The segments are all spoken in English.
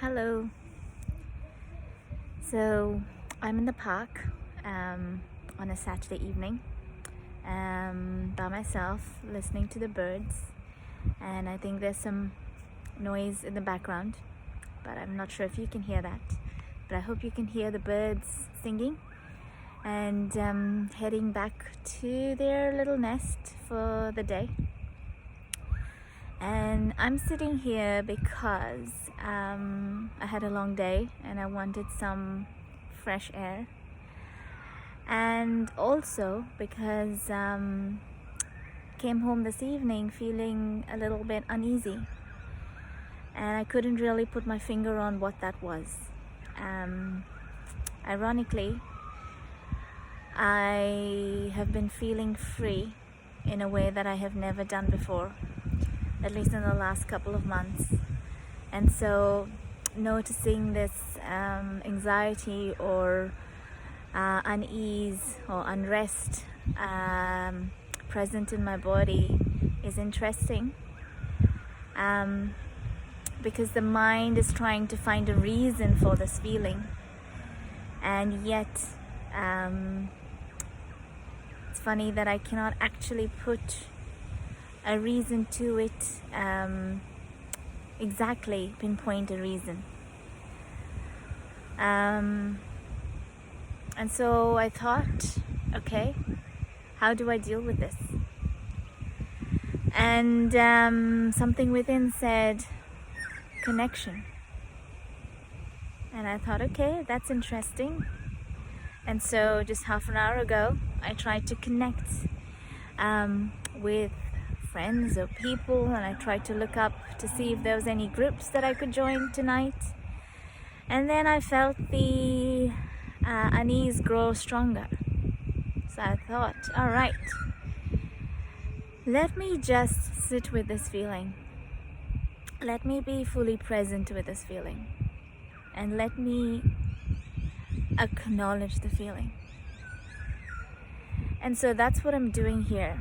Hello. So I'm in the park on a Saturday evening by myself, listening to the birds, and I think there's some noise in the background, but I'm not sure if you can hear that. But I hope you can hear the birds singing and heading back to their little nest for the day. And I'm sitting here because I had a long day and I wanted some fresh air, and also because came home this evening feeling a little bit uneasy, and I couldn't really put my finger on what that was. Ironically, I have been feeling free in a way that I have never done before, at least in the last couple of months. And so noticing this anxiety or unease or unrest present in my body is interesting, because the mind is trying to find a reason for this feeling, and yet it's funny that I cannot actually put a reason to it, exactly pinpoint a reason. And so I thought, okay, how do I deal with this? And something within said connection, and I thought, okay, that's interesting. And so just half an hour ago I tried to connect with friends or people, and I tried to look up to see if there was any groups that I could join tonight. And then I felt the unease grow stronger. So I thought, all right, let me just sit with this feeling. Let me be fully present with this feeling, and let me acknowledge the feeling. And so that's what I'm doing here,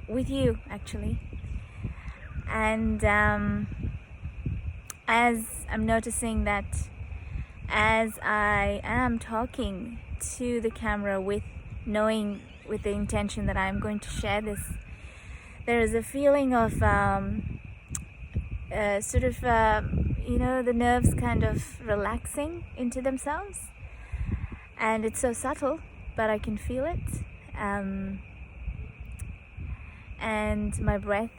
with you actually. And as I'm noticing that as I am talking to the camera with the intention that I'm going to share this, there is a feeling of the nerves kind of relaxing into themselves, and it's so subtle, but I can feel it, and my breath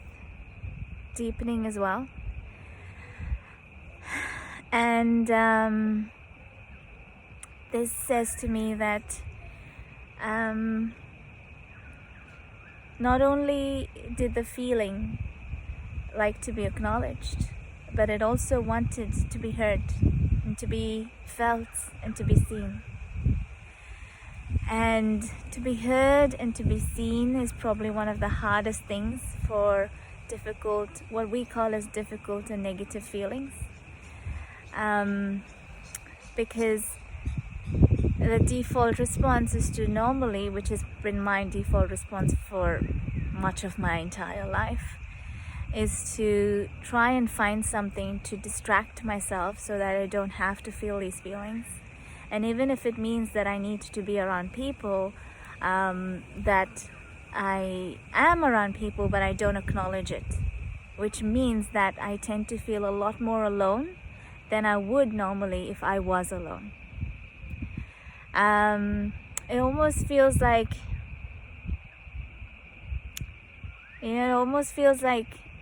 deepening as well. And this says to me that not only did the feeling like to be acknowledged, but it also wanted to be heard and to be felt and to be seen. And to be heard and to be seen is probably one of the hardest things for what we call as difficult and negative feelings, because the default response is to normally, which has been my default response for much of my entire life, is to try and find something to distract myself so that I don't have to feel these feelings. And even if it means that I need to be around people, that I am around people but I don't acknowledge it, which means that I tend to feel a lot more alone than I would normally if I was alone. It almost feels like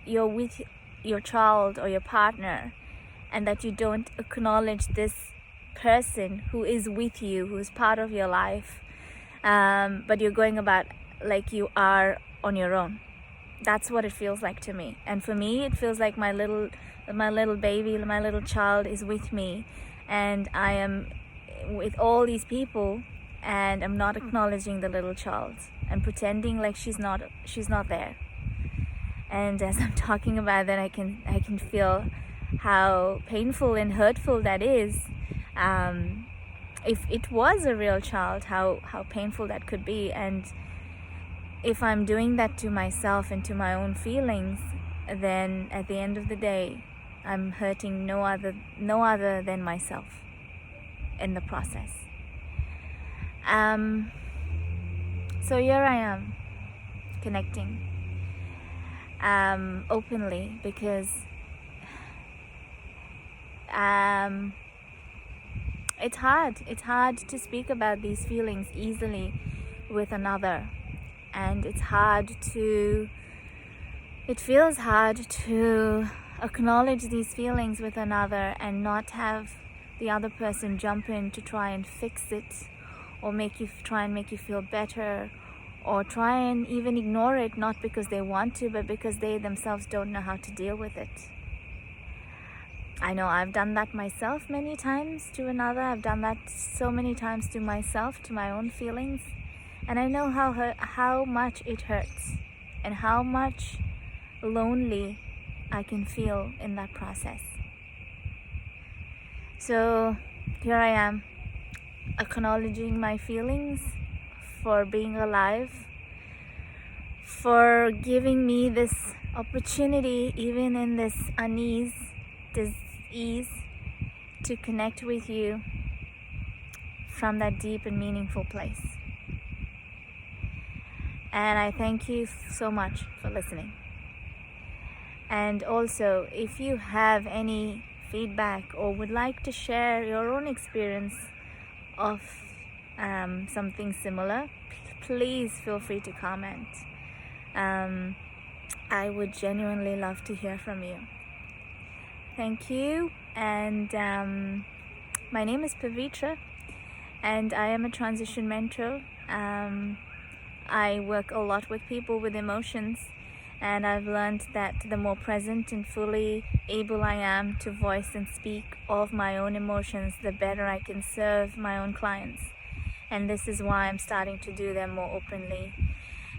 you're with your child or your partner, and that you don't acknowledge this person who is with you, who is part of your life, but you're going about like you are on your own. That's what it feels like to me. And for me, it feels like my little baby, my little child is with me, and I am with all these people, and I'm not acknowledging the little child. I'm pretending like she's not there. And as I'm talking about that, I can feel how painful and hurtful that is. If it was a real child, how painful that could be. And if I'm doing that to myself and to my own feelings, then at the end of the day, I'm hurting no other than myself in the process. So here I am, connecting openly, because it's hard to speak about these feelings easily with another, and it feels hard to acknowledge these feelings with another and not have the other person jump in to try and fix it, or try and make you feel better, or try and even ignore it, not because they want to, but because they themselves don't know how to deal with it. I know I've done that myself many times to another. I've done that so many times to myself, to my own feelings, and I know how much it hurts and how much lonely I can feel in that process. So here I am, acknowledging my feelings, for being alive, for giving me this opportunity, even in this disease, to connect with you from that deep and meaningful place. And I thank you so much for listening. And also, if you have any feedback or would like to share your own experience of something similar, please feel free to comment. I would genuinely love to hear from you. Thank you. And my name is Pavitra, and I am a transition mentor. I work a lot with people with emotions, and I've learned that the more present and fully able I am to voice and speak of my own emotions, the better I can serve my own clients. And this is why I'm starting to do them more openly.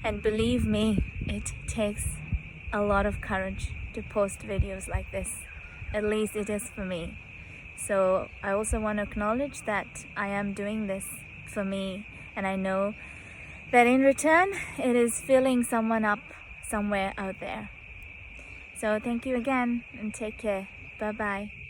And believe me, it takes a lot of courage to post videos like this. At least it is for me. So I also want to acknowledge that I am doing this for me, and I know that in return it is filling someone up somewhere out there. So thank you again, and take care. Bye bye.